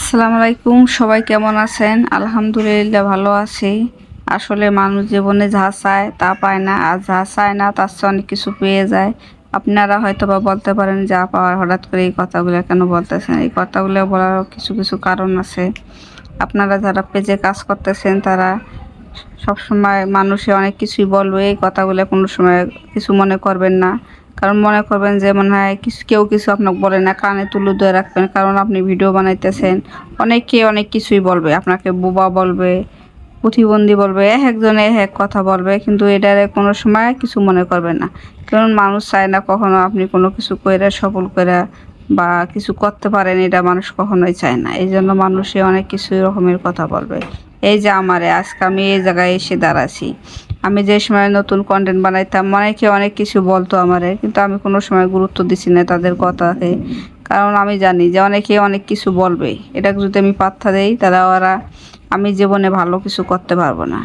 আসসালামু আলাইকুম, সবাই কেমন আছেন? আলহামদুলিল্লাহ ভালো আছি। আসলে মানুষ জীবনে যা চায় তা পায় না, আর যা চায় না তার চেয়ে অনেক কিছু পেয়ে যায়। আপনারা হয়তো বা বলতে পারেন যা পাওয়ার হঠাৎ করে এই কথাগুলো কেন বলতেছেন। এই কথাগুলো বলার কিছু কিছু কারণ আছে। আপনারা যারা পেজে কাজ করতেছেন তারা সবসময় মানুষে অনেক কিছুই বলবে, এই কথাগুলো কোনো সময় কিছু মনে করবেন না। কারণ মনে করবেন যে মনে হয় কেউ কিছু আপনাকে বলে না, কানে তুলে ধরে রাখবেন। কারণ আপনি ভিডিও বানাইতেছেন, অনেকে অনেক কিছুই বলবে, আপনাকে বোবা বলবে, প্রতিবন্ধী বলবে, একজনে এক কথা বলবে, কিন্তু এটারে কোনো সময় কিছু মনে করবেন না। কারণ মানুষ চায় না কখনো আপনি কোনো কিছু কইরা সফল করে বা কিছু করতে পারেন, এটা মানুষ কখনোই চায় না। এই জন্য মানুষে অনেক কিছু রকমের কথা বলবে। এই যে আমারে আজকে আমি এই জায়গায় এসে দাঁড়াছি, আমি যে সময় নতুন কন্টেন্ট বানাইতাম অনেকে অনেক কিছু বলতো আমারে, কিন্তু আমি কোনো সময় গুরুত্ব দিছি না তাদের কথাকে। কারণ আমি জানি যে অনেকে অনেক কিছু বলবে, এটাকে যদি আমি পাত্তা দেই ওরা আমি জীবনে ভালো কিছু করতে পারবো না।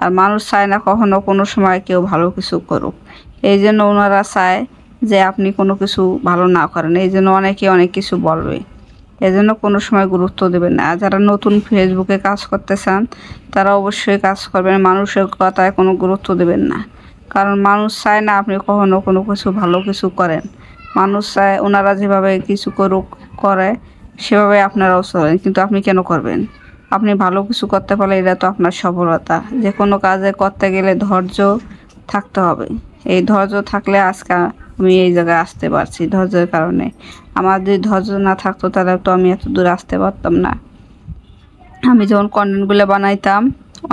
আর মানুষ চায় না কখনো কোনো সময় কেউ ভালো কিছু করুক। এই জন্য ওনারা চায় যে আপনি কোনো কিছু ভালো না করেন, এই জন্য অনেকে অনেক কিছু বলবে। এজন্য কোনো সময় গুরুত্ব দেবেন না। আর যারা নতুন ফেসবুকে কাজ করতে চান তারা অবশ্যই কাজ করবেন, মানুষের কথায় কোনো গুরুত্ব দেবেন না। কারণ মানুষ চায় না আপনি কখনো কোনো কিছু ভালো কিছু করেন। মানুষ চায় ওনারা যেভাবে কিছু করে সেভাবে আপনারাও চলেন, কিন্তু আপনি কেন করবেন? আপনি ভালো কিছু করতে পারলে এটা তো আপনার সফলতা। যে কোনো কাজে করতে গেলে ধৈর্য থাকতে হবে। এই ধৈর্য থাকলে আজকে আমি এই জায়গায় আসতে পারছি ধৈর্যের কারণে। আমার যদি ধৈর্য না থাকতো তাহলে তো আমি এত দূর আসতে পারতাম না। আমি যখন কন্টেন্টগুলো বানাইতাম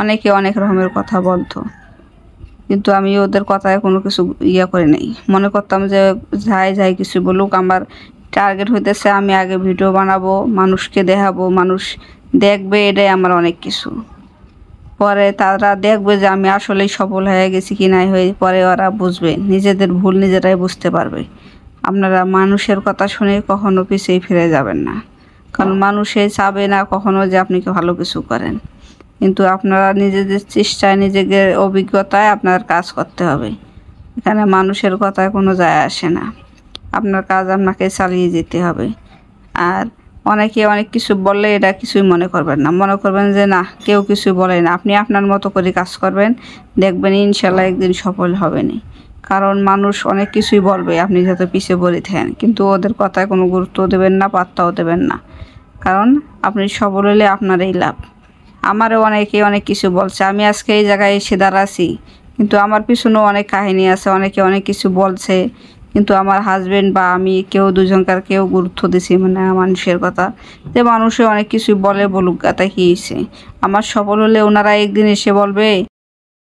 অনেকে অনেক রকমের কথা বলতো, কিন্তু আমি ওদের কথায় কোনো কিছু করে নেই। মনে করতাম যে যাই কিছু বলুক, আমার টার্গেট হইতেছে আমি আগে ভিডিও বানাবো, মানুষকে দেখাবো, মানুষ দেখবে, এটাই আমার অনেক কিছু। পরে তারা দেখবে যে আমি আসলেই সফল হয়ে গেছি কি নাই হয়ে, পরে ওরা বুঝবে, নিজেদের ভুল নিজেরাই বুঝতে পারবে। আপনারা মানুষের কথা শুনে কখনো পিছিয়ে ফিরে যাবেন না। কারণ মানুষে চাবে না কখনো যে আপনি ভালো কিছু করেন, কিন্তু আপনারা নিজেদের চেষ্টায় নিজেদের অভিজ্ঞতায় আপনার কাজ করতে হবে। এখানে মানুষের কথায় কোনো যায় আসে না, আপনার কাজ আপনাকে চালিয়ে যেতে হবে। আর অনেকে অনেক কিছু বললে এটা কিছুই মনে করবেন না, মনে করবেন যে না কেউ কিছুই বলে না, আপনি আপনার মতো করে কাজ করবেন, দেখবেন ইনশাল্লাহ একদিন সফল হবেনি। কারণ মানুষ অনেক কিছুই বলবে আপনি যত পিছিয়ে পড়ে থাকেন, কিন্তু ওদের কথায় কোনো গুরুত্ব দেবেন না, পাত্তাও দেবেন না। কারণ আপনি সফল হলে আপনারই লাভ। আমারও অনেকে অনেক কিছু বলছে, আমি আজকে এই জায়গায় এসে দাঁড়াছি, কিন্তু আমার পিছনেও অনেক কাহিনী আছে। অনেকে অনেক কিছু বলছে, কিন্তু আমার হাজবেন্ড বা আমি দুজনকার কেউ গুরুত্ব দিছি মানে মানুষের কথা। যে মানুষে অনেক কিছু বলে, বলুক, গাতা কি হয়েছে। আমার সফল হলে ওনারা একদিন এসে বলবে